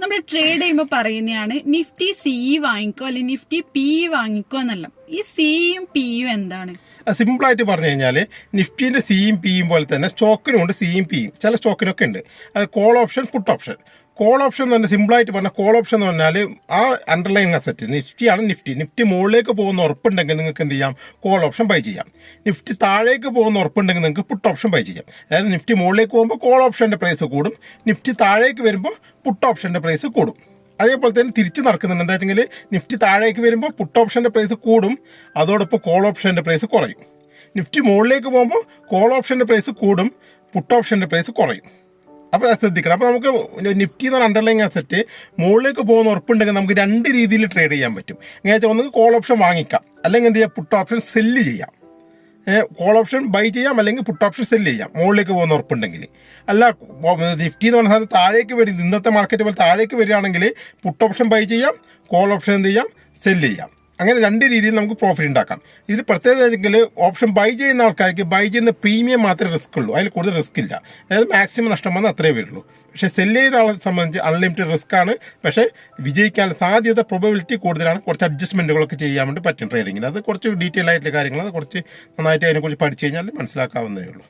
നമ്മൾ ട്രേഡ് ചെയ്യുമ്പോൾ പറയുന്നതാണ് നിഫ്റ്റി സിഇ വാങ്ങിക്കോ അല്ലെങ്കിൽ നിഫ്റ്റി പിഇ വാങ്ങിക്കോ എന്നല്ല. ഈ സിയും പിയും എന്താണ്? സിമ്പിൾ ആയിട്ട് പറഞ്ഞു കഴിഞ്ഞാൽ നിഫ്റ്റിന്റെ സിയും പിയും പോലെ തന്നെ സ്റ്റോക്കിനുണ്ട് സിയും പിയും. ചില സ്റ്റോക്കിനൊക്കെ ഉണ്ട്. അത് call option, puttu option. Call option എന്ന് പറഞ്ഞാൽ സിമ്പിളായിട്ട് പറഞ്ഞാൽ കോൾ ഓപ്ഷൻ എന്ന് പറഞ്ഞാൽ ആ അണ്ടർലൈൻ അസറ്റ് നിഫ്റ്റിയാണ്. നിഫ്റ്റി മുകളിലേക്ക് പോകുന്ന ഉറപ്പുണ്ടെങ്കിൽ നിങ്ങൾക്ക് എന്ത് ചെയ്യാം? കോൾ ഓപ്ഷൻ ബൈ ചെയ്യാം. നിഫ്റ്റി താഴേക്ക് പോകുന്ന ഉറപ്പുണ്ടെങ്കിൽ നിങ്ങൾക്ക് പുട്ട് ഓപ്ഷൻ ബൈ ചെയ്യാം. അതായത് നിഫ്റ്റി മുകളിലേക്ക് പോകുമ്പോൾ കോൾ ഓപ്ഷൻ്റെ പ്രൈസ് കൂടും, നിഫ്റ്റി താഴേക്ക് വരുമ്പോൾ പുട്ട് ഓപ്ഷൻ്റെ പ്രൈസ് കൂടും. അതേപോലെ തന്നെ തിരിച്ച് നടക്കുന്നുണ്ട്. എന്താ വെച്ചെങ്കിൽ നിഫ്റ്റി താഴേക്ക് വരുമ്പോൾ പുട്ട് ഓപ്ഷൻ്റെ പ്രൈസ് കൂടും, അതോടൊപ്പം കോൾ ഓപ്ഷൻ്റെ പ്രൈസ് കുറയും. നിഫ്റ്റി മുകളിലേക്ക് പോകുമ്പോൾ കോൾ ഓപ്ഷൻ്റെ പ്രൈസ് കൂടും, പുട്ട് ഓപ്ഷൻ്റെ പ്രൈസ് കുറയും. അപ്പോൾ ശ്രദ്ധിക്കണം. അപ്പോൾ നമുക്ക് നിഫ്റ്റി എന്ന് പറഞ്ഞ അണ്ടർലൈൻ അസറ്റ് മുകളിലേക്ക് പോകുന്ന ഉറപ്പുണ്ടെങ്കിൽ നമുക്ക് രണ്ട് രീതിയിൽ ട്രേഡ് ചെയ്യാൻ പറ്റും. എങ്ങനെ വെച്ചാൽ ഒന്നുകിൽ കോൾ ഓപ്ഷൻ വാങ്ങിക്കാം, അല്ലെങ്കിൽ എന്ത് ചെയ്യാം? പുട്ട് ഓപ്ഷൻ സെല്ല് ചെയ്യാം. കോൾ ഓപ്ഷൻ ബൈ ചെയ്യാം, അല്ലെങ്കിൽ പുട്ട് ഓപ്ഷൻ സെല്ല് ചെയ്യാം മുകളിലേക്ക് പോകുന്ന ഉറപ്പുണ്ടെങ്കിൽ. അല്ല, നിഫ്റ്റി എന്ന് പറഞ്ഞാൽ താഴേക്ക് വരും, ഇന്നത്തെ മാർക്കറ്റ് പോലെ താഴേക്ക് വരികയാണെങ്കിൽ പുട്ട് ഓപ്ഷൻ ബൈ ചെയ്യാം, കോൾ ഓപ്ഷൻ എന്ത് ചെയ്യാം? സെല്ല് ചെയ്യാം. അങ്ങനെ രണ്ട് രീതിയിൽ നമുക്ക് പ്രോഫിറ്റ് ഉണ്ടാക്കാം. ഇത് പ്രത്യേകത വെച്ചെങ്കിൽ ഓപ്ഷൻ ബൈ ചെയ്യുന്ന ആൾക്കാർക്ക് ബൈ ചെയ്യുന്ന പ്രീമിയം മാത്രമേ റിസ്ക് ഉള്ളൂ, അതിൽ കൂടുതൽ റിസ്ക് ഇല്ല. അതായത് മാക്സിമം നഷ്ടം വന്നാൽ അത്രേ വരുള്ളൂ. പക്ഷേ സെല്ല് ചെയ്ത ആളെ സംബന്ധിച്ച് അൺലിമിറ്റഡ് റിസ്ക് ആണ്. പക്ഷേ വിജയിക്കാൻ സാധ്യത, പ്രോബബിലിറ്റി കൂടുതലാണ്. കുറച്ച് അഡ്ജസ്റ്റ്മെൻറ്റുകളൊക്കെ ചെയ്യാൻ വേണ്ടി പറ്റും ട്രേഡിങ്ങിന്. അത് കുറച്ച് ഡീറ്റെയിൽ ആയിട്ടുള്ള കാര്യങ്ങൾ, അത് കുറച്ച് നന്നായിട്ട് അതിനെക്കുറിച്ച് പഠിച്ചു കഴിഞ്ഞാൽ മനസ്സിലാക്കാവുന്നതേ ഉള്ളൂ.